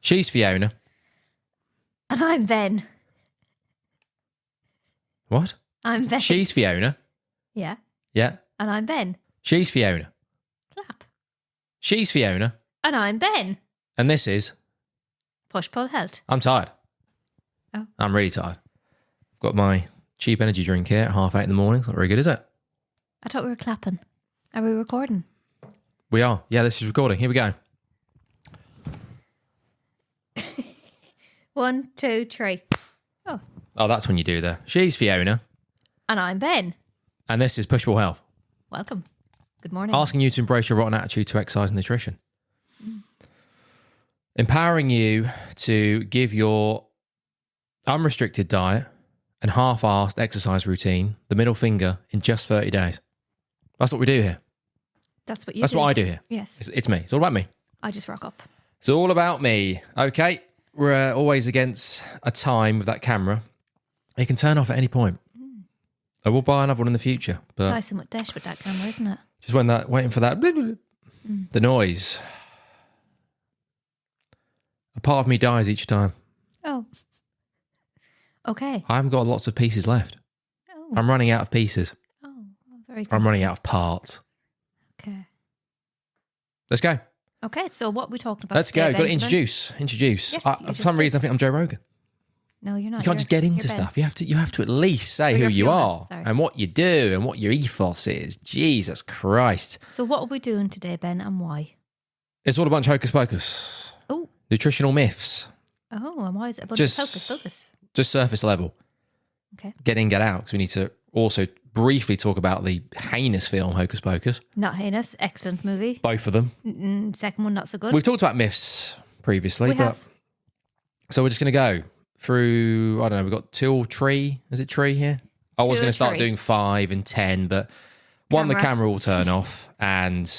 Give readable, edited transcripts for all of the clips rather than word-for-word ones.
She's Fiona. And I'm Ben. What? I'm Ben. She's Fiona. Yeah. Yeah. And I'm Ben. She's Fiona. Clap. She's Fiona. And I'm Ben. And this is... Push, pull, health. I'm tired. Oh. I'm really tired. I've got my cheap energy drink here at 8:30 in the morning. It's not very good, is it? I thought we were clapping. Are we recording? We are. Yeah, this is recording. Here we go. 1, 2, 3. Oh. Oh, that's when you do the... She's Fiona. And I'm Ben. And this is Push Pull Health. Welcome. Good morning. Asking you to embrace your rotten attitude to exercise and nutrition. Empowering you to give your unrestricted diet and half-arsed exercise routine the middle finger in just 30 days. That's what we do here. That's what you That's do. what I do here. Yes. It's me. It's all about me. I just rock up. It's all about me. Okay. We're always against a time with that camera. It can turn off at any point. I will buy another one in the future. But Nice and dash with that camera, isn't it? just waiting for that, the noise. A part of me dies each time. Oh. Okay. I haven't got lots of pieces left. Oh. I'm running out of pieces. Oh, very good. I'm running out of parts. Okay. Let's go. Okay, so what we talking about Let's today, go. Got to Benjamin? introduce. Yes, For you just some did. reason, I think I'm Joe Rogan. No, you're not. You can't just get into you're Ben. stuff. You have to at least say Or who you're you Fiona, are sorry. and what you do and what your ethos is. Jesus Christ. So what are we doing today, Ben, and why? It's all a bunch of hocus pocus. Oh. Nutritional myths. Oh, and why is it a bunch Just- of focus? Just surface level. Okay. Get in, get out. Because we need to also briefly talk about the heinous film Hocus Pocus. Not heinous. Excellent movie. Both of them. Second one, not so good. We've talked about myths previously. We have. So we're just going to go through, I don't know, we've got 2 or 3. Is it 3 here? I was Two going or to start three. doing 5 and 10, but one, the Camera. camera will turn off and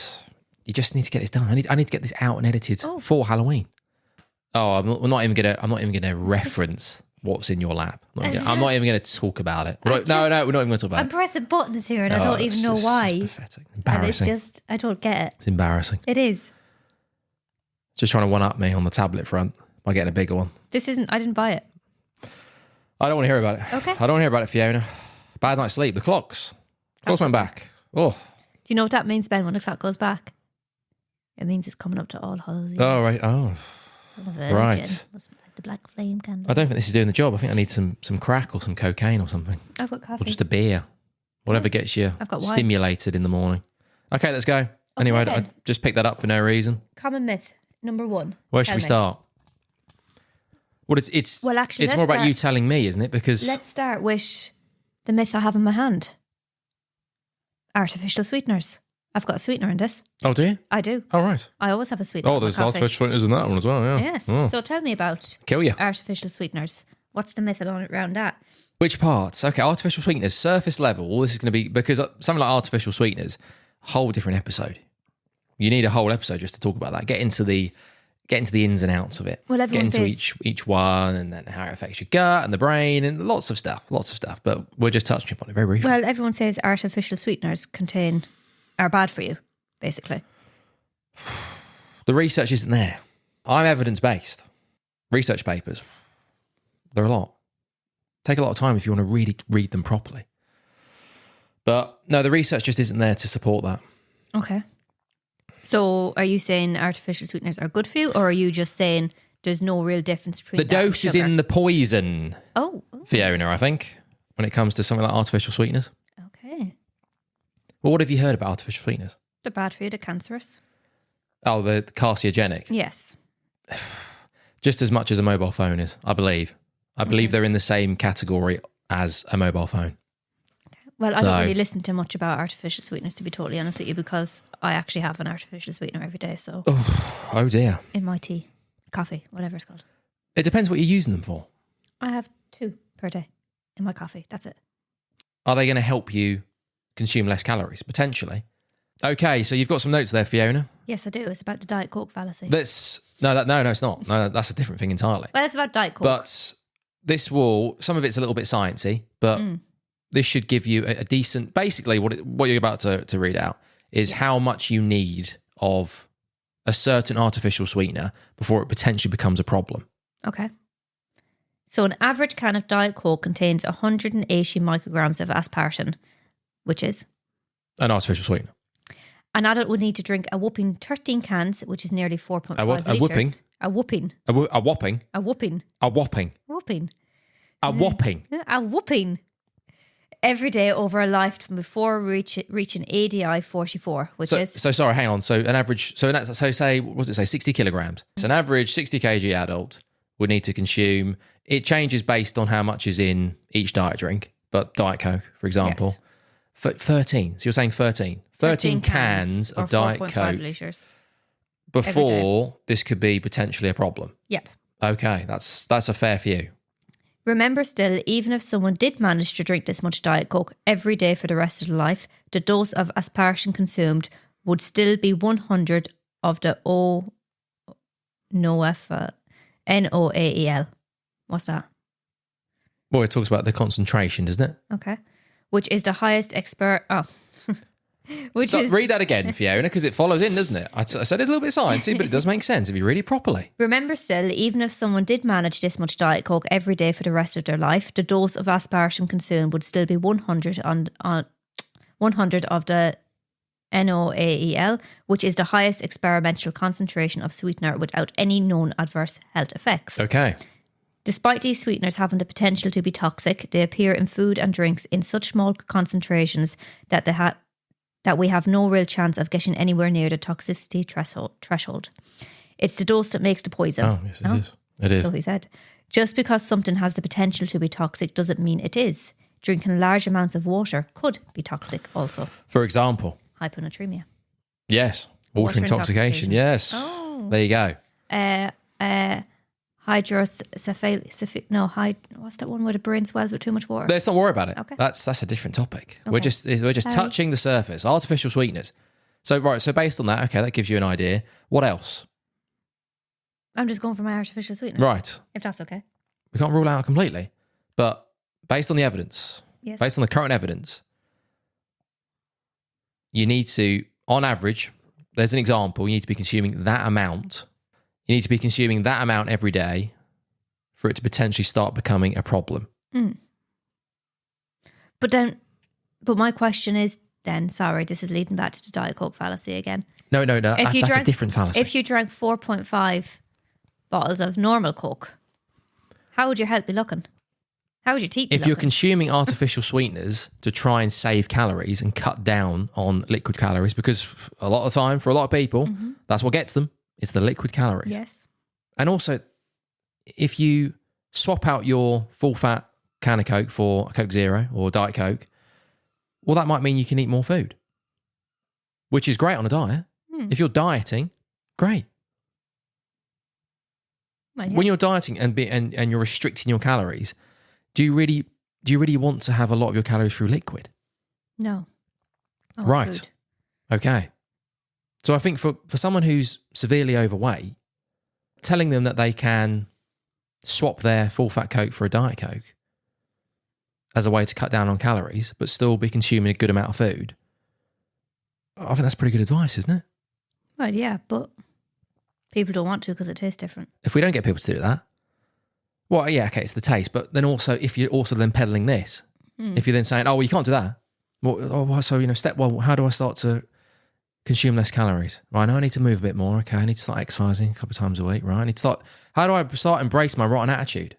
you just need to get this done. I need to get this out and edited Oh. for Halloween. Oh, I'm not even gonna reference what's in your lap. I'm not even gonna talk about it. No, we're not even gonna talk about I'm it. pressing buttons here and I Oh, don't even know it's why. pathetic. And it's Embarrassing. just, I don't get it. It's embarrassing. It is. Just trying to one up me on the tablet front by getting a bigger one. This isn't, I didn't buy it. I don't want to hear about it. Okay. I don't want to hear about it, Fiona. Bad night's sleep. The clocks went back. Oh. Do you know what that means, Ben, when the clock goes back? It means it's coming up to All Hallows Eve. Oh, right. Oh. I'm a virgin. right. Must like the black flame candle. I don't think this is doing the job. I think I need some crack or some cocaine or something. I've got Or coffee. just a beer. Whatever gets you I've got wine. stimulated in the morning. Okay, let's go. Anyway, I then. just picked that up for no reason. Common myth, number 1. Where should Tell we me. start? Well, it's Well, actually, it's let's more about start- you telling me, isn't it? Because Let's start with the myth I have in my hand. Artificial sweeteners. I've got a sweetener in this. oh, do you? I do. Oh, right. I always have a sweetener. Oh, in my there's coffee. artificial sweeteners in that one as well. Yeah. Yes. Oh. So tell me about Kill you. artificial sweeteners. What's the myth around that? Which parts? Okay, artificial sweeteners, surface level. This is going to be because something like artificial sweeteners, whole different episode. You need a whole episode just to talk about that. Get into the ins and outs of it. Well, get everyone into says- each one and then how it affects your gut and the brain and lots of stuff. But we're just touching upon it very briefly. Well, everyone says artificial sweeteners are bad for you, basically. The research isn't there. I'm evidence-based. Research papers, they're a lot. Take a lot of time if you want to really read them properly. But no, the research just isn't there to support that. Okay. So are you saying artificial sweeteners are good for you, or are you just saying there's no real difference between The that and dose is sugar? in the poison, Oh, Fiona, I think, when it comes to something like artificial sweeteners. okay. Well, what have you heard about artificial sweeteners? They're bad for you, they're cancerous. Oh, the carcinogenic. Yes. Just as much as a mobile phone is, I believe. I believe they're in the same category as a mobile phone. Well, I So- don't really listen to much about artificial sweeteners, to be totally honest with you, because I actually have an artificial sweetener every day. So Oh dear. in my tea, coffee, whatever it's called. It depends what you're using them for. I have 2 per day in my coffee. That's it. Are they going to help you consume less calories? Potentially. Okay, so you've got some notes there, Fiona. Yes, I do. It's about the Diet Coke fallacy. No, it's not. No, that's a different thing entirely. Well, it's about Diet Coke. But some of it's a little bit sciencey, but this should give you a decent, basically what you're about to read out is how much you need of a certain artificial sweetener before it potentially becomes a problem. Okay. So an average can of Diet Coke contains 180 micrograms of aspartame, which is An artificial sweetener. an adult would need to drink a whopping 13 cans, which is nearly 4.5 litres. A whooping? A whooping. A whopping? A whooping. A whopping. Whooping. A whopping. A whooping. Every day over a lifetime before reaching ADI 44, which is... So sorry, hang on. So an average, so say, what does it say, 60 kilograms. So an average 60 kg adult would need to consume, it changes based on how much is in each diet drink, but Diet Coke, for example, Yes. 13. So you're saying 13. 13 cans of Diet Coke 4.5 litres. before this could be potentially a problem. Yep. Okay, that's a fair few. Remember still, even if someone did manage to drink this much Diet Coke every day for the rest of their life, the dose of aspartame consumed would still be 100 of the NOAEL. What's that? Well, it talks about the concentration, doesn't it? Okay. Which is the highest Read that again, Fiona, because it follows in, doesn't it? I said it's a little bit sciencey, but it does make sense if you read it properly. Remember still, even if someone did manage this much Diet Coke every day for the rest of their life, the dose of aspartame consumed would still be 100 on 100 of the NOAEL, which is the highest experimental concentration of sweetener without any known adverse health effects. Okay. Despite these sweeteners having the potential to be toxic, they appear in food and drinks in such small concentrations that we have no real chance of getting anywhere near the toxicity threshold. It's the dose that makes the poison. Oh, yes, it is. It is. So he said. Just because something has the potential to be toxic doesn't mean it is. Drinking large amounts of water could be toxic also. For example. Hyponatremia. Yes. Water intoxication. Yes. Oh. There you go. What's that one where the brain swells with too much water? Let's not worry about it. Okay. That's a different topic. Okay. We're just touching the surface. Artificial sweeteners. So based on that, okay, that gives you an idea. What else? I'm just going for my artificial sweetener. Right. If that's okay. We can't rule out completely, but based on the evidence, Yes. based on the current evidence, you need to, on average, there's an example, you need to be consuming that amount. You need to be consuming that amount every day for it to potentially start becoming a problem. But my question is then, sorry, this is leading back to the Diet Coke fallacy again. No, that's a different fallacy. If you drank 4.5 bottles of normal Coke, how would your health be looking? How would your teeth be If you're looking? consuming artificial sweeteners to try and save calories and cut down on liquid calories, because a lot of the time, for a lot of people, that's what gets them. It's the liquid calories. Yes. And also, if you swap out your full-fat can of Coke for a Coke Zero or Diet Coke, well, that might mean you can eat more food, which is great on a diet. If you're dieting, great. Well, yeah. When you're dieting and you're restricting your calories, do you really want to have a lot of your calories through liquid? No. I want Right. food. Okay. So I think for someone who's severely overweight, telling them that they can swap their full-fat Coke for a Diet Coke as a way to cut down on calories, but still be consuming a good amount of food, I think that's pretty good advice, isn't it? Well, yeah, but people don't want to because it tastes different. If we don't get people to do that, well, yeah, okay, it's the taste, but then also if you're also then peddling this, if you're then saying, oh, well, you can't do that. Well, so, step one, how do I start to consume less calories? Right, now I need to move a bit more. Okay, I need to start exercising a couple of times a week, right? How do I start embrace my rotten attitude?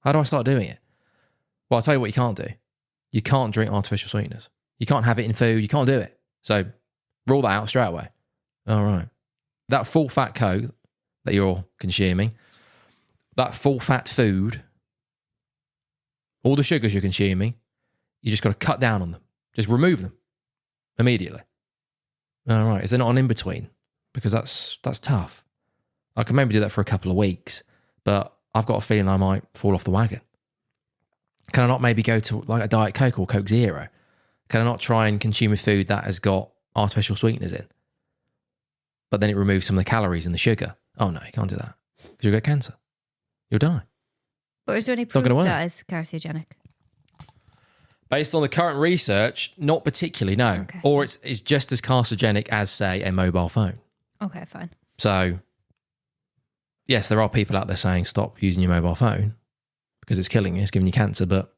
How do I start doing it? Well, I'll tell you what you can't do. You can't drink artificial sweeteners. You can't have it in food. You can't do it. So rule that out straight away. All right. That full fat Coke that you're consuming, that full fat food, all the sugars you're consuming, you just got to cut down on them. Just remove them immediately. All right. Is there not an in-between? Because that's tough. I can maybe do that for a couple of weeks, but I've got a feeling I might fall off the wagon. Can I not maybe go to like a Diet Coke or Coke Zero? Can I not try and consume a food that has got artificial sweeteners in? But then it removes some of the calories and the sugar. Oh no, you can't do that. Because you'll get cancer. You'll die. But is there any not proof gonna work. that is carcinogenic? Based on the current research, not particularly, no. Okay. Or it's just as carcinogenic as, say, a mobile phone. Okay, fine. So, yes, there are people out there saying stop using your mobile phone because it's killing you, it's giving you cancer. But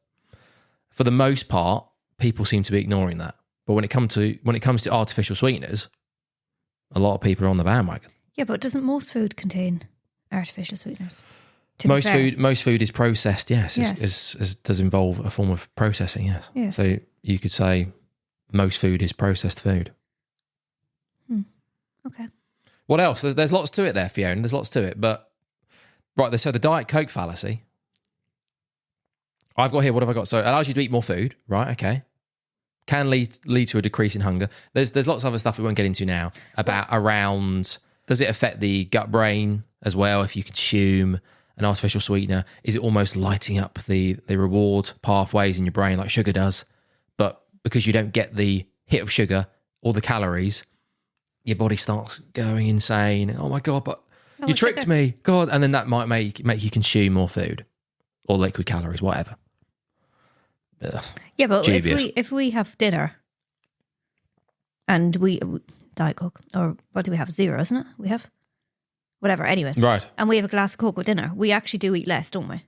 for the most part, people seem to be ignoring that. But when it comes to artificial sweeteners, a lot of people are on the bandwagon. Yeah, but doesn't most food contain artificial sweeteners? Most food is processed. Yes, Yes. It does involve a form of processing. Yes. Yes. So you could say most food is processed food. Okay. What else? There's lots to it there, Fiona. There's lots to it. But right, so the Diet Coke fallacy. I've got here. What have I got? So it allows you to eat more food. Right. Okay. Can lead to a decrease in hunger. There's lots of other stuff we won't get into now around. Does it affect the gut brain as well if you consume an artificial sweetener? Is it almost lighting up the reward pathways in your brain like sugar does? But because you don't get the hit of sugar or the calories, your body starts going insane. Oh my God, but you tricked me. God. And then that might make you consume more food or liquid calories, whatever. Ugh. Yeah, but Dubious. if we have dinner and we Diet Coke, or what do we have? Zero, isn't it? We have whatever. Anyways, Right. And we have a glass of Coke with dinner. We actually do eat less, don't we?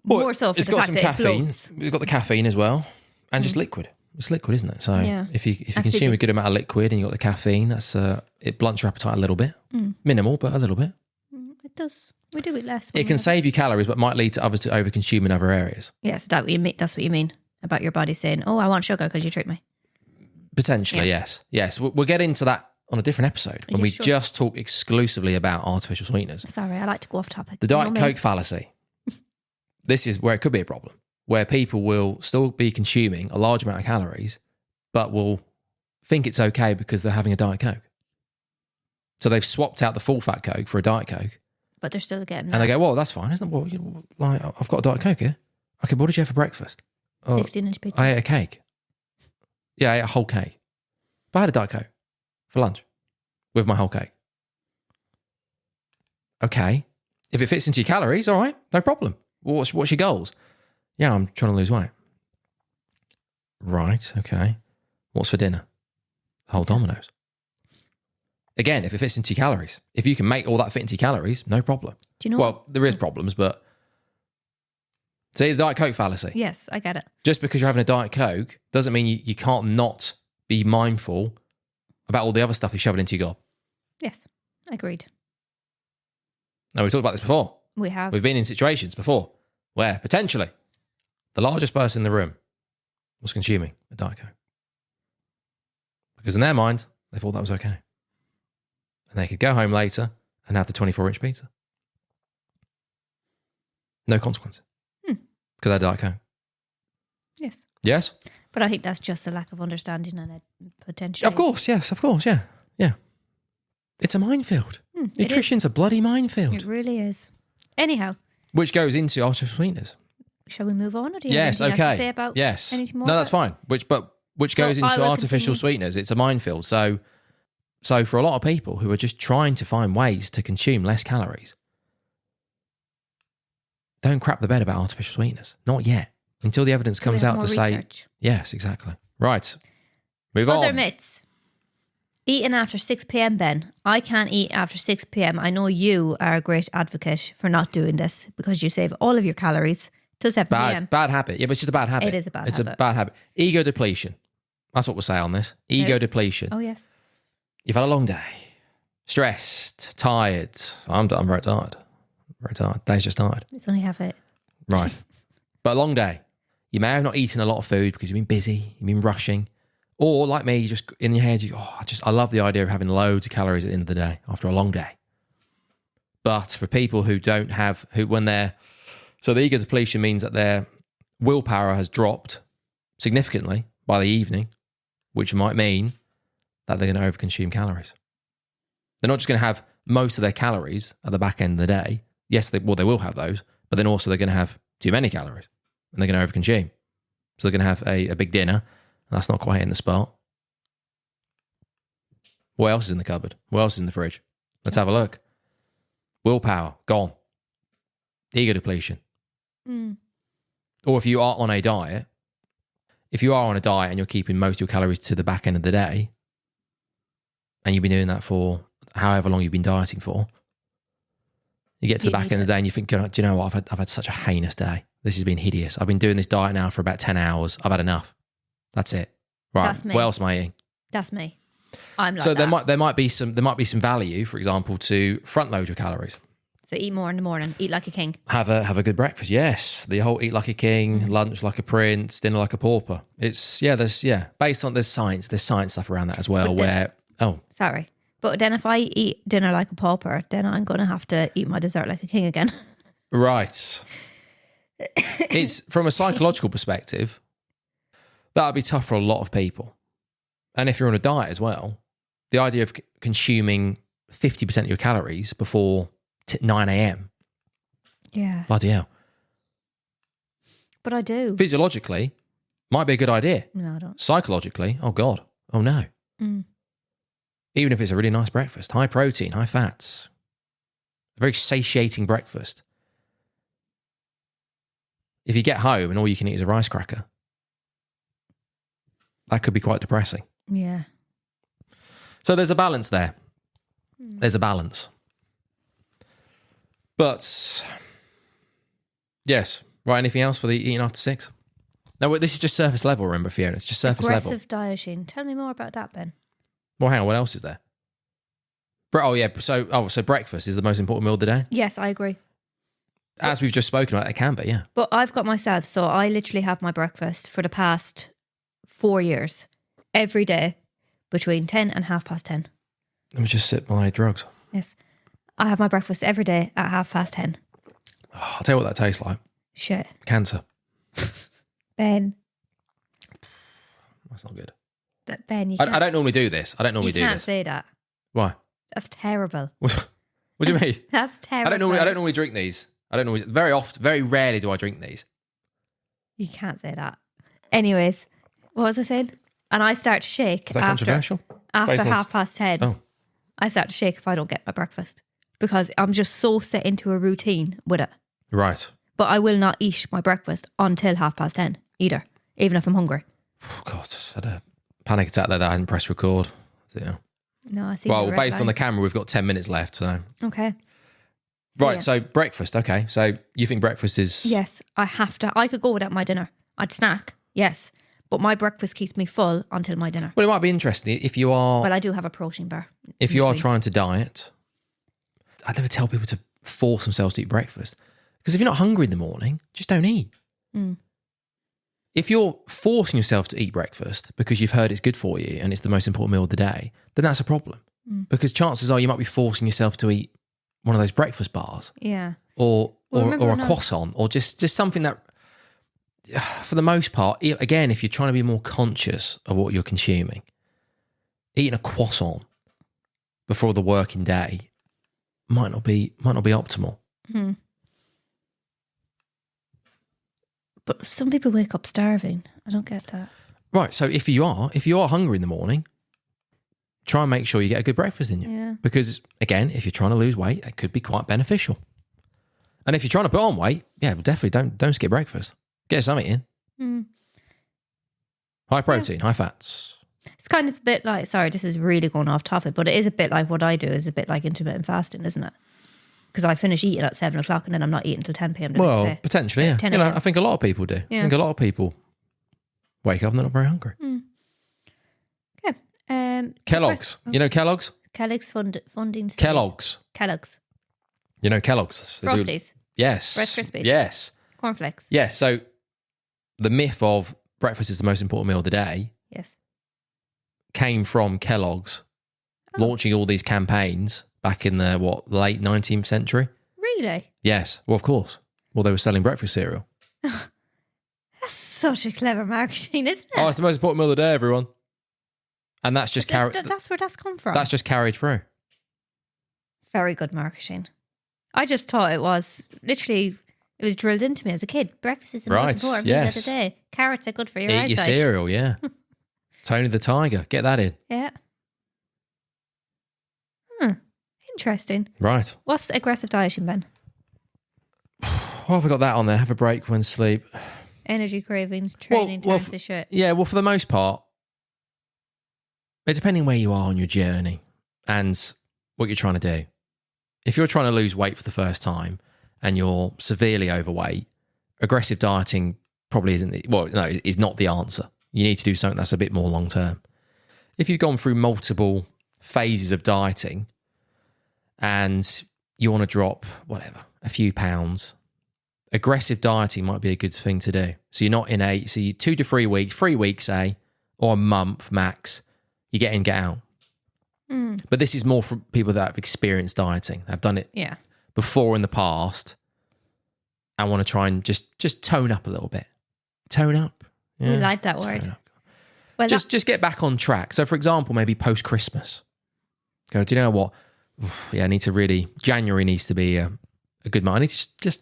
Well, More so for it's the got fact some that caffeine. it bloats. We've got the caffeine as well, and just liquid. It's liquid, isn't it? So Yeah. if you consume a good amount of liquid and you got the caffeine, that's it blunts your appetite a little bit, minimal, but a little bit. It does. We do eat less. It can save you calories, but might lead to others to overconsume in other areas. Yes, that's what you mean about your body saying, "Oh, I want sugar because you tricked me." Potentially, yes. We'll get into that on a different episode when Yeah, we sure. just talk exclusively about artificial sweeteners. Sorry, I like to go off topic. The Diet Coke fallacy. This is where it could be a problem, where people will still be consuming a large amount of calories, but will think it's okay because they're having a Diet Coke. So they've swapped out the full fat Coke for a Diet Coke. But they're still getting And they go, well, that's fine, isn't it? Well, like, I've got a Diet Coke here. Okay, what did you have for breakfast? Oh, 16-inch pizza. I ate a cake. Yeah, I ate a whole cake. But I had a Diet Coke for lunch with my whole cake. Okay. If it fits into your calories, all right, no problem. Well, what's your goals? Yeah, I'm trying to lose weight. Right, okay. What's for dinner? A whole Domino's. Again, if it fits into your calories, if you can make all that fit into your calories, no problem. Do you know? Well, there is problems, but see the Diet Coke fallacy. Yes, I get it. Just because you're having a Diet Coke doesn't mean you can't not be mindful about all the other stuff you shove it into your gob. Yes, agreed. Now, we talked about this before. We have. We've been in situations before where potentially the largest person in the room was consuming a Diet Coke. Because in their mind, they thought that was okay. And they could go home later and have the 24-inch pizza. No consequence. Because they had Diet Coke. Yes. Yes? But I think that's just a lack of understanding and a potential. Of course, yes, of course, yeah. Yeah. It's a minefield. Nutrition's a bloody minefield. It really is. Anyhow. Which goes into artificial sweeteners. Shall we move on? Or do you Yes, have anything else okay. to say about yes. anything more? No, that's fine. Which goes I into will artificial continue. sweeteners. It's a minefield. So for a lot of people who are just trying to find ways to consume less calories, don't crap the bed about artificial sweeteners. Not yet. Until the evidence comes out to say, yes, exactly. Right. Move on. Other myths. Eating after 6 p.m, Ben. I can't eat after 6 p.m. I know you are a great advocate for not doing this because you save all of your calories till 7 p.m. Bad habit. Yeah, but it's just a bad habit. It is a bad It's habit. a bad habit. Ego depletion. That's what we'll say on this. Ego depletion. Oh, yes. You've had a long day. Stressed. Tired. I'm very tired. Very tired. Day's just tired. It's only half 8. Right. But a long day. You may have not eaten a lot of food because you've been busy, you've been rushing. Or like me, you just in your head, I love the idea of having loads of calories at the end of the day after a long day. But for people who don't have, so the ego depletion means that their willpower has dropped significantly by the evening, which might mean that they're going to overconsume calories. They're not just going to have most of their calories at the back end of the day. Yes, they will have those, but then also they're going to have too many calories and they're going to overconsume. So they're going to have a big dinner. That's not quite hitting the spot. What else is in the cupboard? What else is in the fridge? Let's have a look. Willpower, gone. Ego depletion. Or if you are on a diet, and you're keeping most of your calories to the back end of the day, and you've been doing that for however long you've been dieting for. You get to the back end of the day and you think, do you know what? I've had such a heinous day. This has been hideous. I've been doing this diet now for about 10 hours. I've had enough. That's it. Right. That's me. What else am I eating? That's me. I'm like so that. there might be some value, for example, to front load your calories. So eat more in the morning. Eat like a king. Have a good breakfast. Yes, the whole eat like a king, lunch like a prince, dinner like a pauper. It's based on there's science stuff around that as well. Sorry, but then if I eat dinner like a pauper, then I'm going to have to eat my dessert like a king again. Right. It's from a psychological perspective, that would be tough for a lot of people. And if you're on a diet as well, the idea of consuming 50% of your calories before 9 a.m. Yeah. Bloody hell. But I do. Physiologically, might be a good idea. No, I don't. Psychologically, oh God, oh no. Even if it's a really nice breakfast, high protein, high fats, a very satiating breakfast. If you get home and all you can eat is a rice cracker, that could be quite depressing. Yeah. So there's a balance there. There's a balance. But, yes. Right, anything else for the eating after 6? No, this is just surface level, remember, Fiona? It's just surface level. Aggressive dieting. Tell me more about that, Ben. Well, hang on, what else is there? So breakfast is the most important meal of the day? Yes, I agree. As we've just spoken about, it can be, yeah. But I've got myself, so I literally have my breakfast for the past 4 years, every day, between 10 and 10:30. Let me just sip my drugs. Yes. I have my breakfast every day at 10:30. Oh, I'll tell you what that tastes like. Shit. Cancer. Ben. That's not good. Ben, I don't normally do this. I don't normally do You can't this. say that. Why? That's terrible. What do you mean? That's terrible. I don't normally drink these. Very rarely do I drink these. You can't say that. Anyways, what was I saying? And I start to shake Is that controversial? After Based on- 10:30. Oh. I start to shake if I don't get my breakfast because I'm just so set into a routine with it. Right. But I will not eat my breakfast until 10:30 either, even if I'm hungry. Oh, God, I had a panic attack there that I hadn't pressed record. Yeah. No, I see. Well, based on the camera, we've got 10 minutes left. So Okay. right, yeah. so breakfast. Okay, so you think breakfast is... Yes, I have to. I could go without my dinner. I'd snack, yes. But my breakfast keeps me full until my dinner. Well, it might be interesting if you are... Well, I do have a protein bar. If you are trying to diet, I'd never tell people to force themselves to eat breakfast. Because if you're not hungry in the morning, just don't eat. If you're forcing yourself to eat breakfast because you've heard it's good for you and it's the most important meal of the day, then that's a problem. Because chances are you might be forcing yourself to eat one of those breakfast bars. Yeah. Or remember a croissant or just something that, for the most part, again, if you're trying to be more conscious of what you're consuming, eating a croissant before the working day might not be optimal. But some people wake up starving. I don't get that. Right, so if you are hungry in the morning, try and make sure you get a good breakfast in you. Yeah. Because again, if you're trying to lose weight, that could be quite beneficial. And if you're trying to put on weight, yeah, well, definitely don't skip breakfast. Get something in. High protein, high fats. It's kind of a bit like, sorry, this is really going off topic, but it is a bit like what I do is a bit like intermittent fasting, isn't it? Because I finish eating at 7 o'clock and then I'm not eating until 10 p.m. the next day. Potentially, yeah. 10 You know, a.m. I think a lot of people do. Yeah. I think a lot of people wake up and they're not very hungry. Okay. Kellogg's. You know Kellogg's? Kellogg's funding. Studies. Kellogg's. You know Kellogg's. They do- Frosties. Yes. Rice Krispies. Yes. Cornflakes. Yes. So the myth of breakfast is the most important meal of the day Yes. came from Kellogg's launching all these campaigns back in the late 19th century. Really? Yes. Well, of course. Well, they were selling breakfast cereal. That's such a clever marketing, isn't it? Oh, it's the most important meal of the day, everyone. And that's just carried. That's where that's come from. That's just carried through. Very good marketing. I just thought it was literally, it was drilled into me as a kid. Breakfast is the Right, most important meal of yes. the day. Carrots are good for your Eat eyesight. your cereal, yeah. Tony the Tiger, get that in. Yeah. Interesting. Right. What's aggressive dieting, Ben? What have I got that on there? Have a break when sleep. Energy cravings, training times to shit. Yeah, well, for the most part, it's depending where you are on your journey and what you're trying to do. If you're trying to lose weight for the first time and you're severely overweight, aggressive dieting probably is not the answer. You need to do something that's a bit more long term. If you've gone through multiple phases of dieting and you want to drop, a few pounds, aggressive dieting might be a good thing to do. So you're not in 2 to 3 weeks, 3 weeks, say, or a month max, you get in, get out. But this is more for people that have experienced dieting. Have done it before in the past and want to try and just tone up a little bit. Tone up. Yeah. We like that word. Well, just get back on track. So, for example, maybe post-Christmas. Go, do you know what? I need to really... January needs to be a good month. I need to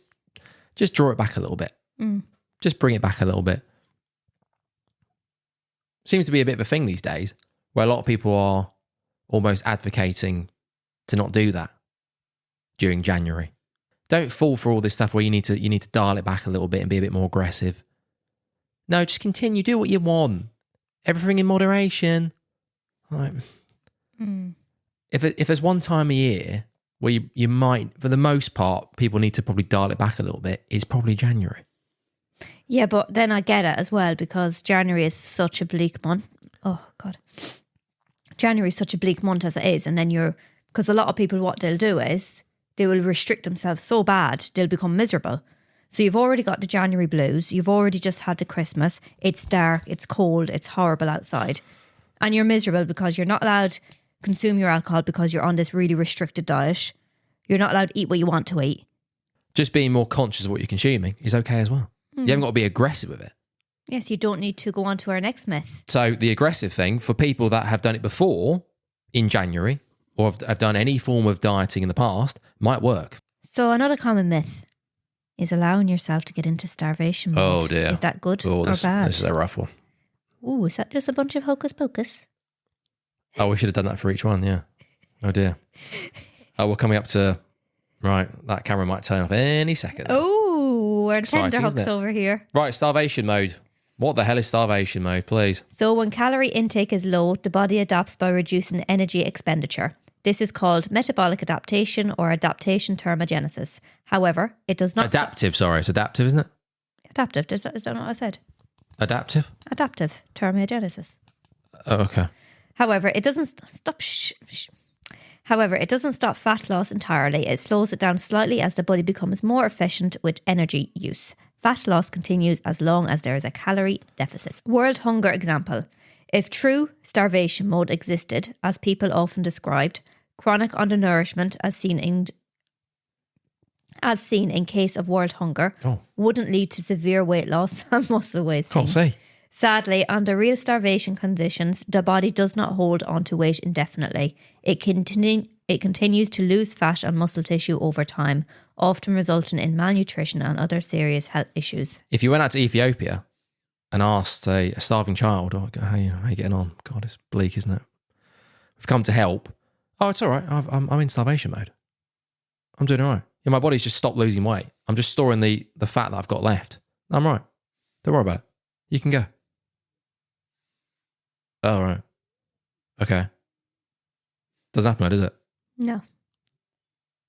just draw it back a little bit. Just bring it back a little bit. Seems to be a bit of a thing these days where a lot of people are almost advocating to not do that during January. Don't fall for all this stuff where you need to dial it back a little bit and be a bit more aggressive. No, just continue. Do what you want. Everything in moderation. Like, if there's one time a year where you might, for the most part, people need to probably dial it back a little bit, it's probably January. Yeah, but then I get it as well because January is such a bleak month. Oh, God. January is such a bleak month as it is. And then because a lot of people, what they'll do is they will restrict themselves so bad, they'll become miserable. So you've already got the January blues. You've already just had the Christmas. It's dark. It's cold. It's horrible outside. And you're miserable because you're not allowed to consume your alcohol because you're on this really restricted diet. You're not allowed to eat what you want to eat. Just being more conscious of what you're consuming is okay as well. You haven't got to be aggressive with it. Yes, you don't need to go on to our next myth. So the aggressive thing for people that have done it before in January or have done any form of dieting in the past might work. So another common myth is allowing yourself to get into starvation mode. Oh dear. Is that good or this, bad? This is a rough one. Ooh, is that just a bunch of hocus pocus? Oh, we should have done that for each one, yeah. Oh dear. Oh, we're coming up to... Right, that camera might turn off any second. Oh, we're exciting, tenderhooks over here. Right, starvation mode. What the hell is starvation mode, please? So when calorie intake is low, the body adapts by reducing energy expenditure. This is called metabolic adaptation or adaptation thermogenesis. However, it does not... Adaptive, sorry. It's adaptive, isn't it? Adaptive, is that not what I said? Adaptive? Adaptive thermogenesis. Oh, okay. However, it doesn't stop... However, it doesn't stop fat loss entirely. It slows it down slightly as the body becomes more efficient with energy use. Fat loss continues as long as there is a calorie deficit. World hunger example. If true starvation mode existed, as people often described, chronic undernourishment as seen in case of world hunger wouldn't lead to severe weight loss and muscle wasting. Can't say. Sadly, under real starvation conditions, the body does not hold onto weight indefinitely. It continues to lose fat and muscle tissue over time, often resulting in malnutrition and other serious health issues. If you went out to Ethiopia and asked a starving child, how you getting on? God, it's bleak, isn't it? We've come to help. Oh, it's all right. I'm in starvation mode. I'm doing all right. Yeah, my body's just stopped losing weight. I'm just storing the fat that I've got left. I'm right. Don't worry about it. You can go. Oh, right. Okay. Doesn't happen, does it? No.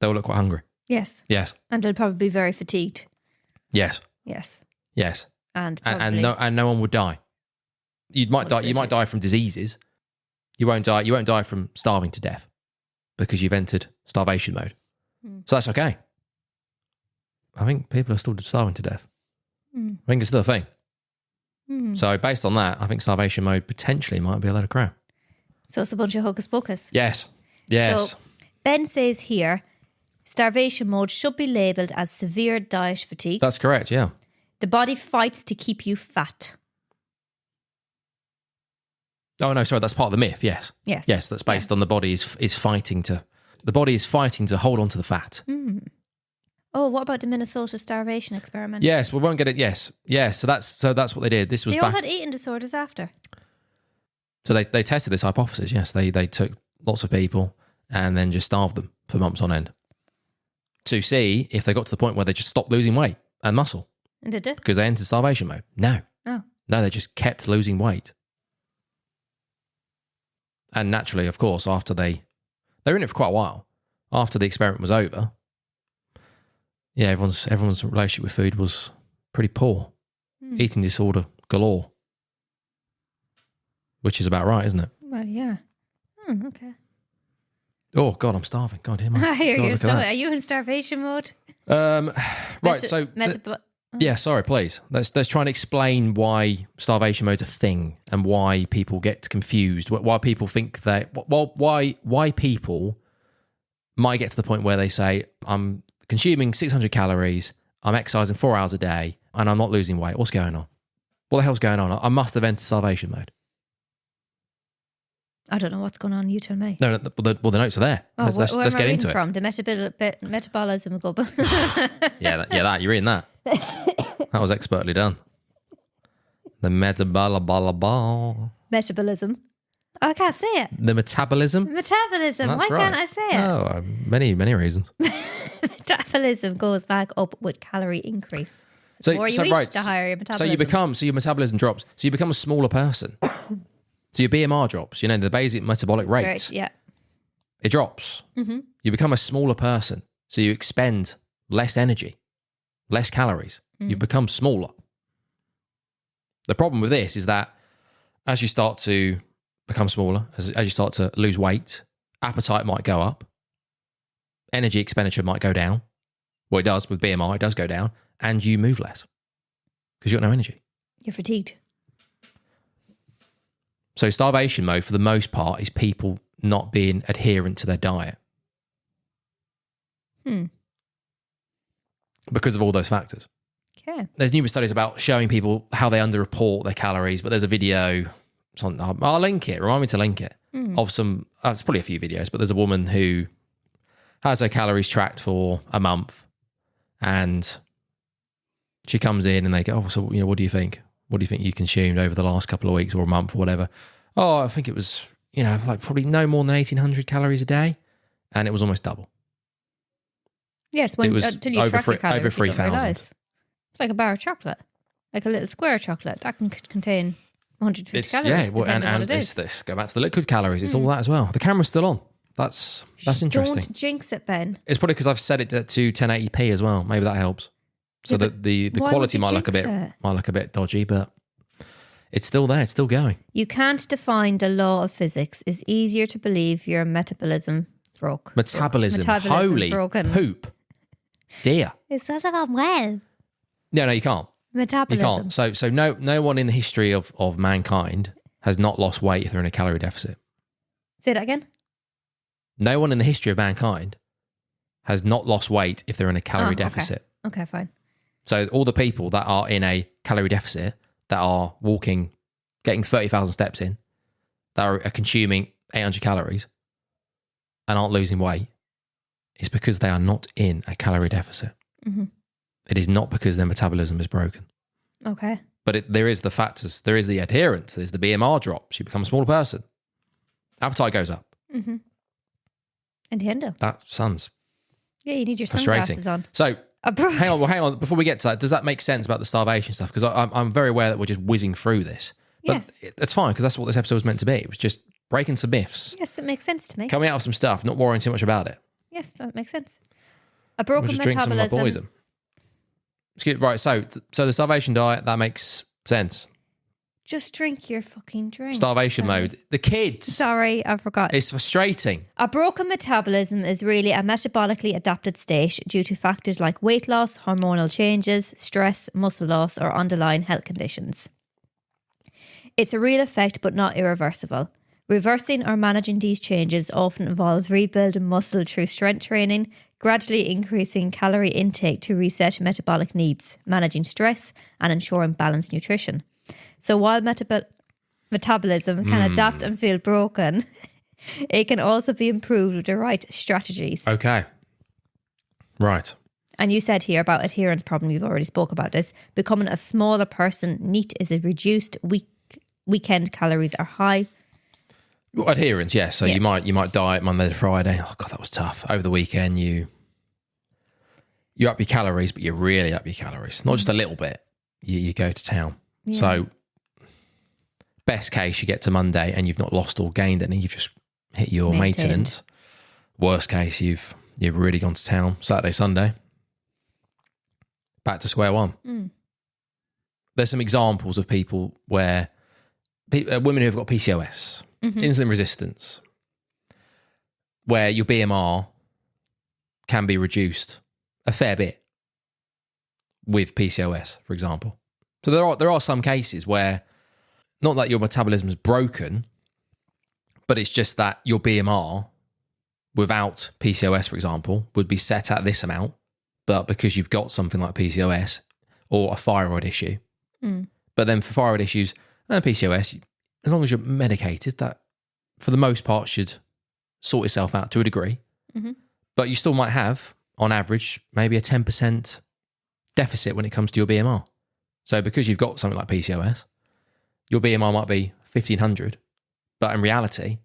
They'll look quite hungry. Yes. Yes. And they'll probably be very fatigued. Yes. Yes. Yes. And no one would die. You might die from diseases. You won't die from starving to death because you've entered starvation mode. So that's okay. I think people are still starving to death. I think it's still a thing. So based on that, I think starvation mode potentially might be a load of crap. So it's a bunch of hocus pocus. Yes. Yes. So Ben says here, starvation mode should be labelled as severe diet fatigue. That's correct, yeah. The body fights to keep you fat. Oh no, sorry, that's part of the myth, yes. Yes. Yes, that's based on the body is fighting to hold on to the fat. Oh, what about the Minnesota starvation experiment? Yes, we won't get it. Yes. So that's what they did. This was they back. all had eating disorders after. So they tested this hypothesis. Yes, they took lots of people and then just starved them for months on end to see if they got to the point where they just stopped losing weight and muscle. And did it? Because they entered starvation mode. No, they just kept losing weight. And naturally, of course, after they They were in it for quite a while. After the experiment was over, yeah, everyone's relationship with food was pretty poor. Eating disorder galore. Which is about right, isn't it? Well, yeah. Okay. Oh, God, I'm starving. God, damn it. I hear you're starving. Are you in starvation mode? Right, so... yeah, sorry, please. Let's try and explain why starvation mode's a thing and why people get confused. Why people think that... Why people might get to the point where they say, I'm consuming 600 calories, I'm exercising 4 hours a day, and I'm not losing weight. What's going on? What the hell's going on? I must have entered starvation mode. I don't know what's going on. You tell me. No, the notes are there. Oh, let's get into it. From the metabolism gullible. that you're reading that. That was expertly done. The metabolism. I can't say it. The metabolism. Metabolism. That's Why right. can't I say it? Oh, many reasons. Metabolism goes back up with calorie increase. So the more you eat, the higher your metabolism. So your metabolism drops. So you become a smaller person. So your BMR drops. You know, the basic metabolic rate. Right, yeah. It drops. Mm-hmm. You become a smaller person. So you expend less energy, less calories. You've become smaller. The problem with this is that as you start to become smaller, as you start to lose weight, appetite might go up. Energy expenditure might go down. Well, it does with BMR. It does go down. And you move less because you've got no energy. You're fatigued. So starvation mode, for the most part, is people not being adherent to their diet. Because of all those factors. Okay. There's numerous studies about showing people how they underreport their calories, but there's a video, I'll link it, remind me to link it, of some, it's probably a few videos, but there's a woman who has her calories tracked for a month and she comes in and they go, so, what do you think? What do you think you consumed over the last couple of weeks or a month or whatever? Oh, I think it was, like probably no more than 1,800 calories a day. And it was almost double. Yes, it was until you track your calories, over 3,000. It's like a bar of chocolate, like a little square of chocolate. That can contain 150 calories. Yeah, and go back to the liquid calories. It's all that as well. The camera's still on. That's interesting. Don't jinx it, Ben. It's probably because I've set it to 1080p as well. Maybe that helps. So that the quality might look a bit dodgy, but it's still there. It's still going. You can't define the law of physics. It's easier to believe your metabolism broke. Metabolism holy broken. Poop. Dear. It says I'm well. No, you can't. Metabolism. You can't. So no one in the history of mankind has not lost weight if they're in a calorie deficit. Say that again. No one in the history of mankind has not lost weight if they're in a calorie deficit. Okay, fine. So all the people that are in a calorie deficit, that are walking, getting 30,000 steps in, that are consuming 800 calories and aren't losing weight, is because they are not in a calorie deficit. Mm-hmm. It is not because their metabolism is broken. Okay. But there is the factors, there is the adherence, there's the BMR drops, you become a smaller person. Appetite goes up. Mm-hmm. And the endo. That sounds yeah, you need your sunglasses on. So, hang on. Before we get to that, does that make sense about the starvation stuff? Because I'm very aware that we're just whizzing through this. But yes. It's fine, because that's what this episode was meant to be. It was just breaking some myths. Yes, it makes sense to me. Coming out of some stuff, not worrying too much about it. Yes, that makes sense. A broken metabolism. Drink some of my poison. Right, so the starvation diet, that makes sense. Just drink your fucking drink. Starvation mode. The kids. Sorry, I forgot. It's frustrating. A broken metabolism is really a metabolically adapted state due to factors like weight loss, hormonal changes, stress, muscle loss, or underlying health conditions. It's a real effect, but not irreversible. Reversing or managing these changes often involves rebuilding muscle through strength training, gradually increasing calorie intake to reset metabolic needs, managing stress, and ensuring balanced nutrition. So while metabolism can adapt and feel broken, it can also be improved with the right strategies. Okay. Right. And you said here about adherence problem, you've already spoke about this. Becoming a smaller person, NEAT is a reduced weekend calories are high. Well, adherence, yes. So yes. You might diet Monday to Friday. Oh God, that was tough. Over the weekend, you up your calories, but you really up your calories. Not just a little bit. You go to town. Yeah. So best case, you get to Monday and you've not lost or gained any. You've just hit your maintenance. Worst case, you've really gone to town Saturday, Sunday. Back to square one. There's some examples of people where women who have got PCOS, insulin resistance, where your BMR can be reduced a fair bit with PCOS, for example. So there are some cases where, not that your metabolism is broken, but it's just that your BMR without PCOS, for example, would be set at this amount, but because you've got something like PCOS or a thyroid issue, but then for thyroid issues and PCOS, as long as you're medicated, that for the most part should sort itself out to a degree. But you still might have, on average, maybe a 10% deficit when it comes to your BMR. So because you've got something like PCOS, your BMR might be 1,500, but in reality,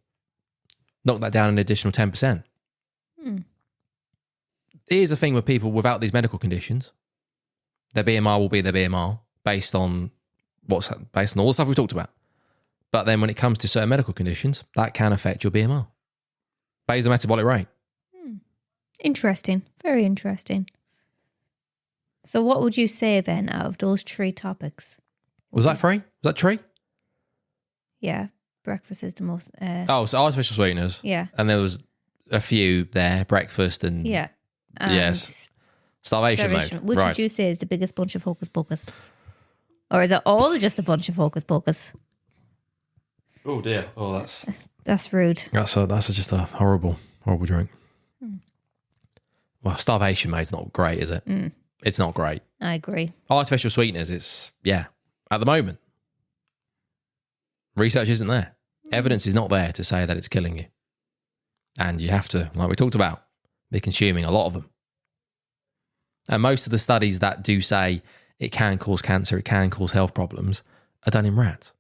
knock that down an additional 10%. Here's the thing with people without these medical conditions. Their BMR will be their BMR based on all the stuff we've talked about. But then when it comes to certain medical conditions, that can affect your BMR. Basal metabolic rate. Interesting. Very interesting. So what would you say then out of those 3 topics? Was that 3? Was that 3? Yeah. Breakfast is the most... So artificial sweeteners. Yeah. And there was a few there, breakfast and... Yeah. And yes. Starvation mode. Which would you say is the biggest bunch of Hocus Pocus? Or is it all just a bunch of Hocus Pocus? Oh dear. Oh, that's rude. That's just a horrible drink. Well, starvation mode's not great, is it? It's not great. I agree. Artificial sweeteners, at the moment. Research isn't there. Evidence is not there to say that it's killing you. And you have to, like we talked about, be consuming a lot of them. And most of the studies that do say it can cause cancer, it can cause health problems, are done in rats,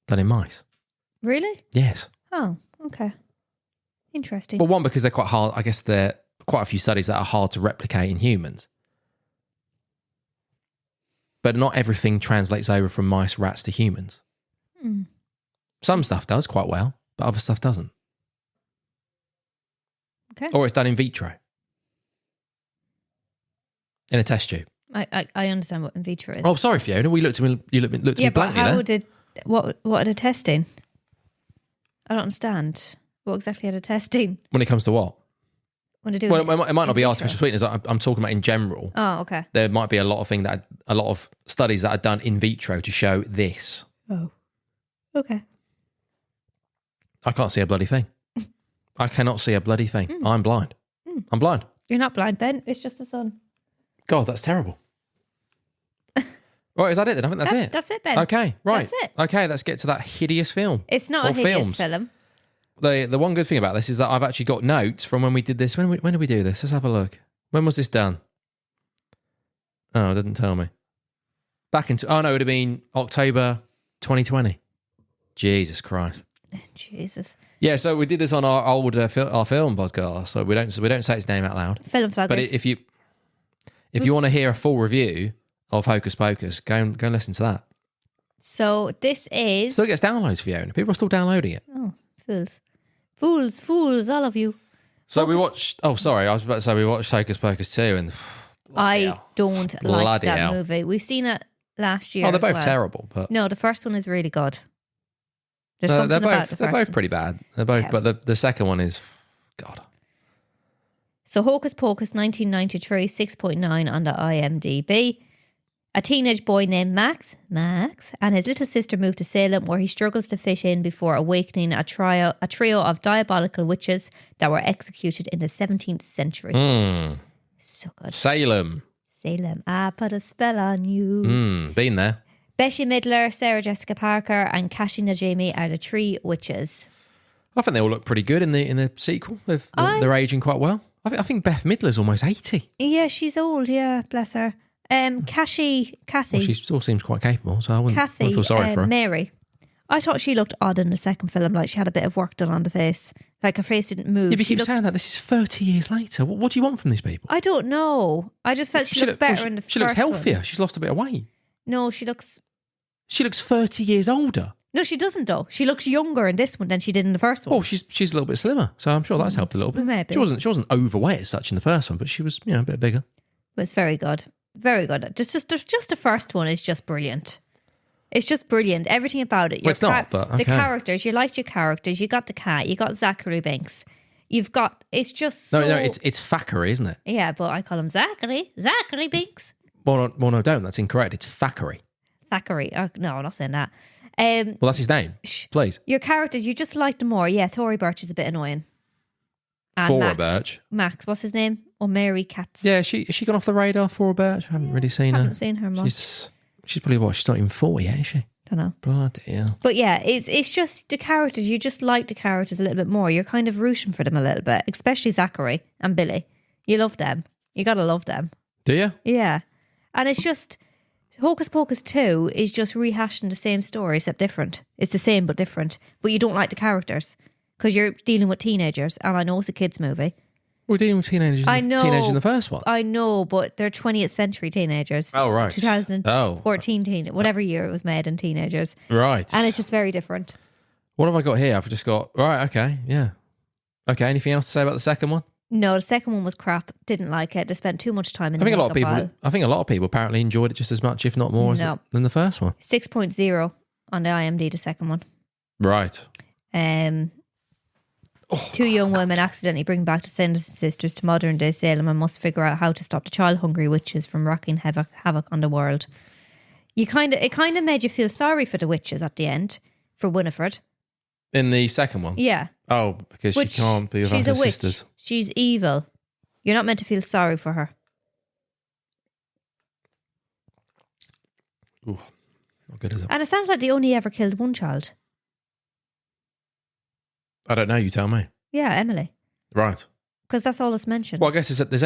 done in mice. Really? Yes. Oh, okay. Interesting. Well, one, because they're quite hard. I guess there are quite a few studies that are hard to replicate in humans. But not everything translates over from mice, rats to humans. Some stuff does quite well, but other stuff doesn't. Okay. Or it's done in vitro. In a test tube. I understand what in vitro is. Oh, sorry, Fiona. You looked at me blankly but how there. What are the testing? I don't understand. What exactly are the testing? When it comes to what? When they do Well, it might not be artificial sweeteners. I'm talking about in general. Oh, okay. There might be a lot of studies that are done in vitro to show this. Oh, okay. I can't see a bloody thing. I cannot see a bloody thing. I'm blind. I'm blind. You're not blind, Ben. It's just the sun. God, that's terrible. Right, is that it then? I think that's it. That's it, Ben. Okay, right. That's it. Okay, let's get to that hideous film. It's not Or a hideous films. film. The one good thing about this is that I've actually got notes from when we did this. When did we do this? Let's have a look. When was this done? Oh, it didn't tell me. It would have been October 2020. Jesus Christ. Jesus. Yeah, so we did this on our old our film podcast. So we don't say its name out loud. Film flaggers. But if you want to hear a full review of Hocus Pocus, go and listen to that. So this is... Still gets downloads, Fiona. People are still downloading it. Oh, fools, all of you. So we watched... Oh, sorry. I was about to say we watched Hocus Pocus 2 and... I don't like that hell. movie. We've seen it last year. Oh, they're as both well. terrible, but... No, the first one is really good. There's something about the first They're both one. pretty bad. They're both... Yeah. But the second one is... God. So Hocus Pocus 1993, 6.9 on the IMDb. A teenage boy named Max, and his little sister move to Salem, where he struggles to fit in before awakening a trio of diabolical witches that were executed in the 17th century. So good. Salem. I put a spell on you. Been there. Bette Midler, Sarah Jessica Parker, and Kashi Najimy are the 3 witches. I think they all look pretty good in the sequel. They're aging quite well. I think Beth Midler's almost 80. Yeah, she's old. Yeah, bless her. Kathy. Well, she still seems quite capable, so I wouldn't feel sorry for her. Mary. I thought she looked odd in the second film, like she had a bit of work done on the face. Like her face didn't move. Yeah, but you keep saying that. This is 30 years later. What do you want from these people? I don't know. I just felt she looked better in the first one. She looks healthier. She's lost a bit of weight. No, she looks... She looks 30 years older. No, she doesn't though. She looks younger in this one than she did in the first one. Well, she's a little bit slimmer, so I'm sure that's helped a little bit. Maybe. She wasn't overweight as such in the first one, but she was a bit bigger. But it's very good. Very good. Just the first one is just brilliant. It's just brilliant. Everything about it. Well, it's not, but okay. The characters, you liked your characters. You got the cat. You got Zachary Banks. You've got, it's just so... No, it's Thackeray, isn't it? Yeah, but I call him Zachary. Zachary Banks. Well, no, don't. That's incorrect. It's Thackeray. Thackeray. Oh, no, I'm not saying that. Well, that's his name. Please. Your characters, you just liked them more. Yeah, Tory Birch is a bit annoying. And Thora Birch. Max, what's his name? Or Mary Katz. Yeah, has she gone off the radar, Thora Birch? I haven't really seen her. I haven't seen her much. She's probably what? She's not even 40 yet, is she? Don't know. Bloody hell. But yeah, it's just the characters. You just like the characters a little bit more. You're kind of rooting for them a little bit, especially Zachary and Billy. You love them. You gotta love them. Do you? Yeah. And it's just Hocus Pocus 2 is just rehashing the same story except different. It's the same but different. But you don't like the characters because you're dealing with teenagers, and I know it's a kids movie. We're dealing with teenagers. I know. Teenagers in the first one. I know, but they're 20th century teenagers. Oh, right. 2014 whatever year it was made in teenagers. Right. And it's just very different. What have I got here? I've just got... Right, okay, yeah. Okay, anything else to say about the second one? No, the second one was crap. Didn't like it. They spent too much time in I the think a lot of makeup people apparently enjoyed it just as much, if not more, than the first one. 6.0 on the IMDb, the second one. Right. Two young women accidentally bring back descendants and sisters to modern day Salem and must figure out how to stop the child hungry witches from wreaking havoc on the world. It kind of made you feel sorry for the witches at the end, for Winifred. In the second one? Yeah. Oh, because she can't be without her sisters. She's evil. You're not meant to feel sorry for her. Ooh, not good, is it? And it sounds like they only ever killed one child. I don't know, you tell me. Yeah, Emily. Right. Because that's all that's mentioned. Well, I guess there's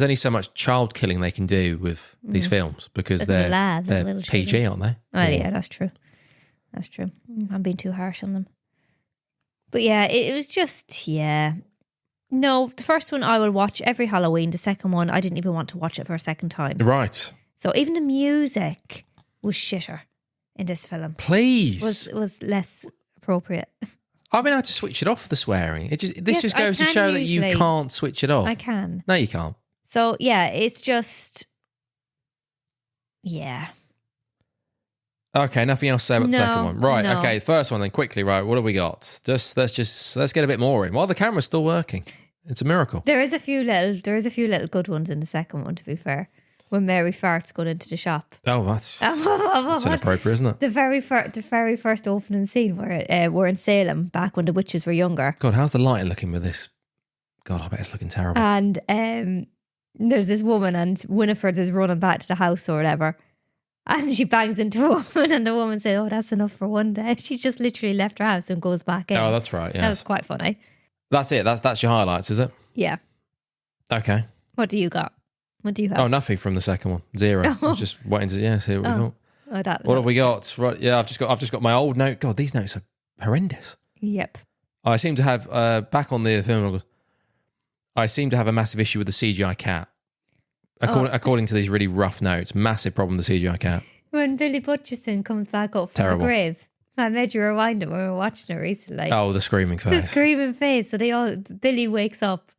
only so much child killing they can do with these films because they're PG, aren't they? Oh, yeah, that's true. That's true. I'm being too harsh on them. But yeah, it was just, yeah. No, the first one I will watch every Halloween. The second one, I didn't even want to watch it for a second time. Right. So even the music was shitter in this film. Please. Was less appropriate. I've been able to switch it off, the swearing. This just goes to show that you can't switch it off. I can. No, you can't. So yeah, it's just, yeah. Okay, nothing else to say about the second one. Right, okay, the first one then, quickly, right, what have we got? Let's get a bit more in. While the camera's still working. It's a miracle. There is a few little good ones in the second one, to be fair. When Mary farts going into the shop. Oh, that's inappropriate, isn't it? The very first opening scene where we're in Salem back when the witches were younger. God, how's the lighting looking with this? God, I bet it's looking terrible. And there's this woman and Winifred is running back to the house or whatever. And she bangs into a woman and the woman says, "Oh, that's enough for one day." She just literally left her house and goes back in. Oh, that's right, yeah. That was quite funny. That's it. That's your highlights, is it? Yeah. Okay. What do you got? What do you have? Oh, nothing from the second one. Zero. I was just waiting to see what we got. What have we got? Right, yeah, I've just got my old note. God, these notes are horrendous. Yep. I seem to have back on the film. I seem to have a massive issue with the CGI cat. According to these really rough notes, massive problem with the CGI cat. When Billy Butcherson comes back up from the grave, I made you rewind it when we were watching it recently. Oh, the screaming face. The screaming face. So Billy wakes up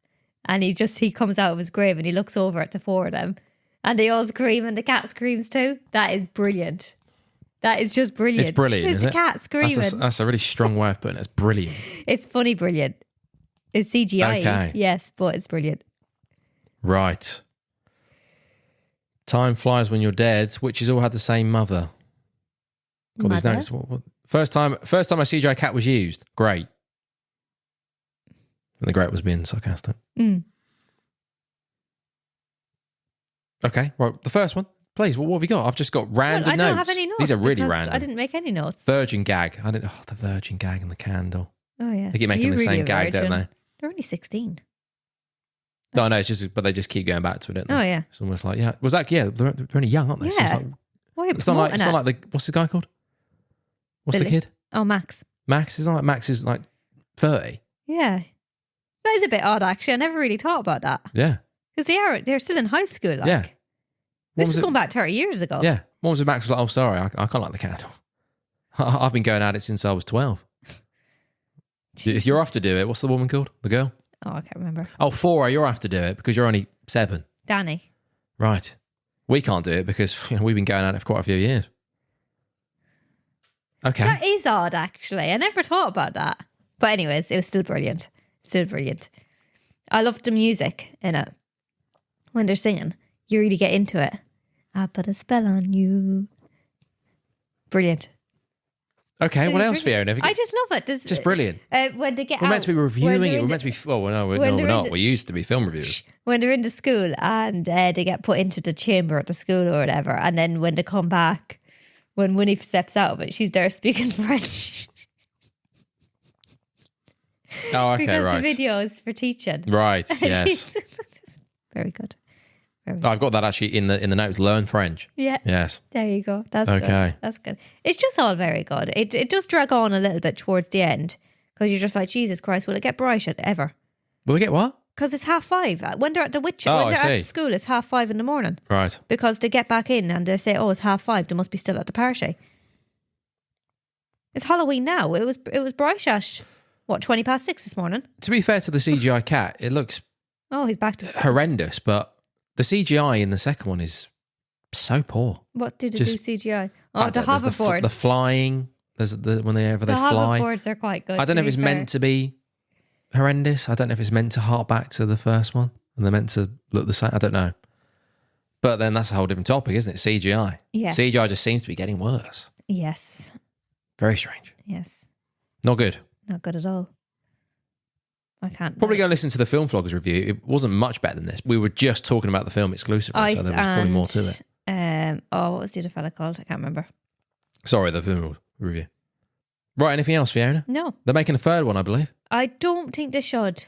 and he comes out of his grave and he looks over at the four of them and they all scream and the cat screams too. That is brilliant. That is just brilliant. It's brilliant, It's isn't the cat screaming. That's a really strong way of putting it. It's brilliant. It's funny brilliant. It's CGI, okay. Yes, but it's brilliant. Right. Time flies when you're dead. Witches all had the same mother. God, these notes. What? First time a CGI cat was used. Great. And the great was being sarcastic. Okay, right. The first one, please. What have we got? I've just got random notes. I don't have any notes. These are really random. I didn't make any notes. Virgin gag. The virgin gag and the candle. Oh yeah. They keep making the same gag, don't they? They're only 16. No, it's just, but they just keep going back to it, don't they? Oh yeah. It's almost like, was that, they're only young, aren't they? Yeah. So it's not like what's the guy called? What's Billy. the kid? Oh, Max. Max? It's not like Max is like 30. Yeah. That is a bit odd, actually. I never really thought about that. Yeah. Because they're still in high school, like. Yeah. This is going back 30 years ago. Yeah. What was it? Max was like, "Oh, sorry, I can't light the candle." I've been going at it since I was 12. If you're off to do it, what's the woman called? The girl? Oh, I can't remember. Oh, Fora, you're off to do it because you're only 7. Danny. Right. We can't do it because we've been going at it for quite a few years. Okay. That is odd, actually. I never thought about that. But anyways, it was still brilliant. Still brilliant. I loved the music in it. When they're singing, you really get into it. I put a spell on you. Brilliant. Okay, what else, Fiona? I just love it. Just brilliant. When they get We're out, meant to be reviewing it. We're meant to be... Well, no, we're not. We used to be film reviewers. When they're in the school and they get put into the chamber at the school or whatever, and then when they come back, when Winnie steps out of it, she's there speaking French. Oh, okay, because right. the video is for teaching. Right, yes. Very good. I've got that actually in the notes. Learn French. Yeah. Yes. There you go. That's Okay. good. That's good. It's just all very good. It does drag on a little bit towards the end because you're just like, Jesus Christ, will it get bright ever? Will we get what? Because it's 5:30. When they're at the witch, Oh, when I they're at see. school, it's 5:30 in the morning. Right. Because they get back in and they say, oh, it's 5:30. They must be still at the party. It's Halloween now. It was bright at, 6:20 this morning? To be fair to the CGI cat, it looks Oh, he's back to horrendous, but the CGI in the second one is so poor. What did it Just- do CGI? Oh, the There's hoverboard. the flying. There's when they the fly. hoverboards are quite good. I don't know if it's meant to be horrendous. I don't know if it's meant to hark back to the first one and they're meant to look the same. I don't know. But then that's a whole different topic, isn't it? CGI. Yes. CGI just seems to be getting worse. Yes. Very strange. Yes. Not good. Not good at all. I can't. Probably go listen to the Film Vloggers review. It wasn't much better than this. We were just talking about the film exclusively, Ice so there was probably more to it. What was the other fella called? I can't remember. Sorry, the film review. Right, anything else, Fiona? No, They're making a third one, I believe. I don't think they should.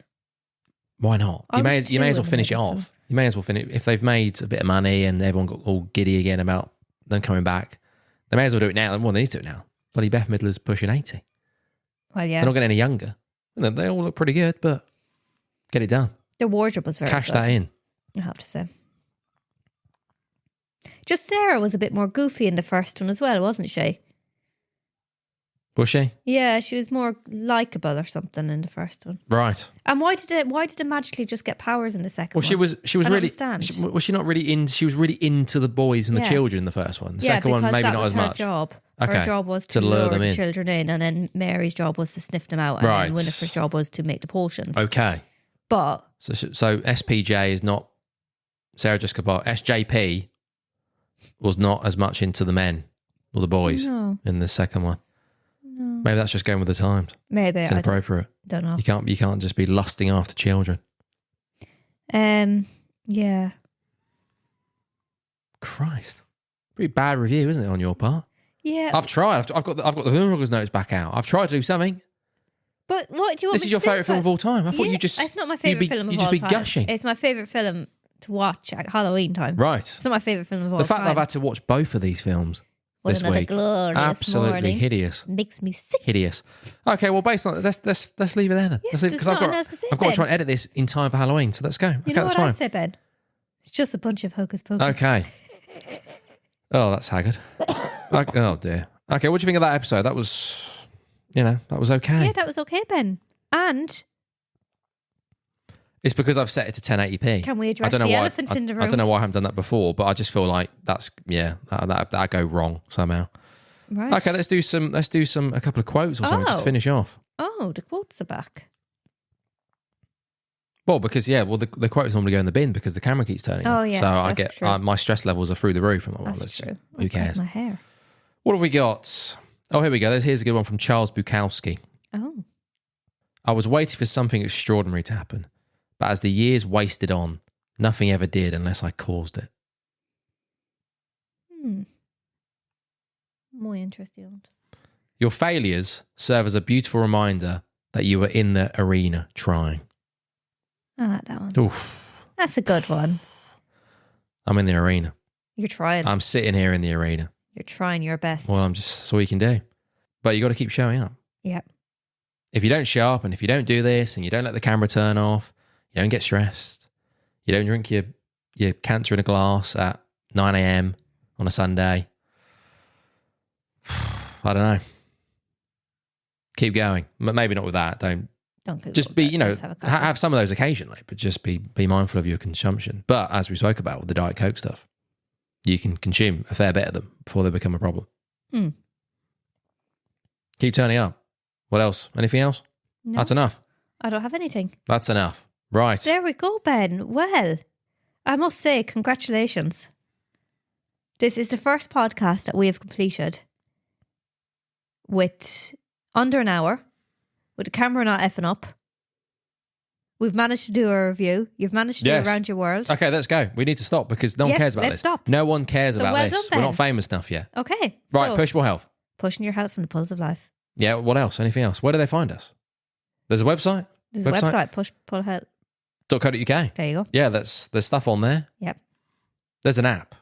Why not? I You may was as well too finish it in this off. You may as well finish. If they've made a bit of money and everyone got all giddy again about them coming back, they may as well do it now. Well, they need to do it now. Bloody Beth Midler's pushing 80. Well, yeah. They're not getting any younger. They all look pretty good, but get it done. The wardrobe was very Cash good, that in. I have to say. Just Sarah was a bit more goofy in the first one as well, wasn't she? Was she? Yeah, she was more likable or something in the first one. Right. And why did it magically just get powers in the second Well, one? she was I don't really. understand. Was she not really in? She was really into the boys and the Yeah. children in the first one. The Yeah, second one, because maybe that not was as her much. job. Okay. Her job was To to lure lure them the in. children in, and then Mary's job was to sniff them out, and Right. then Winifred's job was to make the potions. Okay. But So SPJ is not Sarah Jessica Parker. SJP was not as much into the men or the boys no, in the second one. no, Maybe that's just going with the times. maybe It's I don't, inappropriate. don't know. You can't just be lusting after children. Yeah, Christ, pretty bad review, isn't it, on your part? yeah. I've tried. I've got the Film Vloggers notes back out. I've tried to do something. But what do you want? This me is to your say favourite film about- of all time. I thought Yeah, you just. It's not my favorite film of all time. You'd just be gushing. It's my favorite film to watch at Halloween time. Right. It's not my favorite film of all The time. fact that I've had to watch both of these films What this another week, glorious absolutely morning. hideous. Makes me sick. Hideous. Okay, well, based on let's leave it there then. Yes, Let's leave, there's 'cause I've nothing got else to say I've got to then. try and edit this in time for Halloween. So let's go. You Okay, know that's what I fine. say, Ben? It's just a bunch of hocus pocus. Okay. Oh, that's haggard. Oh dear. Okay, what do you think of that episode? That was, that was okay. Yeah, that was okay, Ben. And It's because I've set it to 1080p. can we I address don't know the why. elephant in the room? I don't know why I haven't done that before, but I just feel like that go wrong somehow. Right. Okay, let's do a couple of quotes or something just to Oh. finish off. Oh, the quotes are back. Well, because the quotes normally go in the bin because the camera keeps turning Oh, off. yes, so I that's get true. my stress levels are through the roof. I'm like, well, That's let's- true. Who Okay, cares? My hair. What have we got? Oh, here we go. Here's a good one from Charles Bukowski. Oh. I was waiting for something extraordinary to happen, but as the years wasted on, nothing ever did unless I caused it. Muy interesting. Your failures serve as a beautiful reminder that you were in the arena trying. I like that one. Oof, That's a good one. I'm in the arena. You're trying. I'm sitting here in the arena. You're trying your best. Well, that's all you can do. But you got to keep showing up. Yeah. If you don't show up and if you don't do this and you don't let the camera turn off, you don't get stressed, you don't drink your cancer in a glass at 9 a.m. on a Sunday, I don't know. keep going. Maybe not with that. Don't Google just be, it, just have a couple. have some of those occasionally, but just be mindful of your consumption. But as we spoke about with the Diet Coke stuff, you can consume a fair bit of them before they become a problem. Keep turning up. What else? Anything else? No, That's enough. I don't have anything. That's enough. Right. There we go, Ben. Well, I must say, congratulations. This is the first podcast that we have completed with under an hour, with the camera not effing up. We've managed to do a review. You've managed to do around your world. Okay, let's go. We need to stop because no one cares about let's this. stop. No one cares about well this. done, We're Ben. not famous enough yet. Okay. Right, so, push more health. pushing your health from the pulse of life. Yeah, what else? Anything else? Where do they find us? There's a website? There's a website, push-pull-health. .co.uk. There you go. Yeah, there's stuff on there. Yep. There's an app.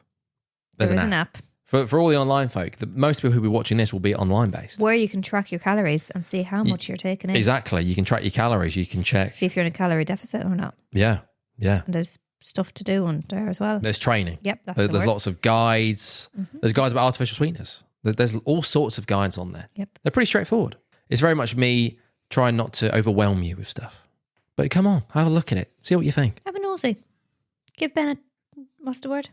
There is an app. For all the online folk, most people who will be watching this will be online based. Where you can track your calories and see how much you're taking in. Exactly. You can track your calories. You can check. See if you're in a calorie deficit or not. Yeah. And there's stuff to do on there as well. There's training. Yep, that's There's the word. lots of guides. There's guides about artificial sweeteners. There's all sorts of guides on there. Yep. They're pretty straightforward. It's very much me trying not to overwhelm you with stuff. But come on, have a look at it. See what you think. Have a nosy. Give Ben a, what's the word?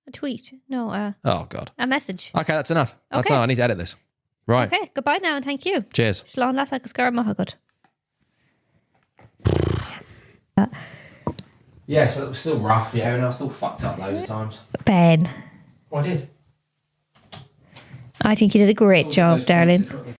A tweet. No, Oh, God. a message. Okay, that's enough. That's Okay. enough. I need to edit this. Right. Okay, goodbye now and thank you. Cheers. Slán leat agus gar maithagad. Yeah, so it was still rough, yeah, and I still fucked up loads of times. Ben, Well, I did. I think you did a great job, darling.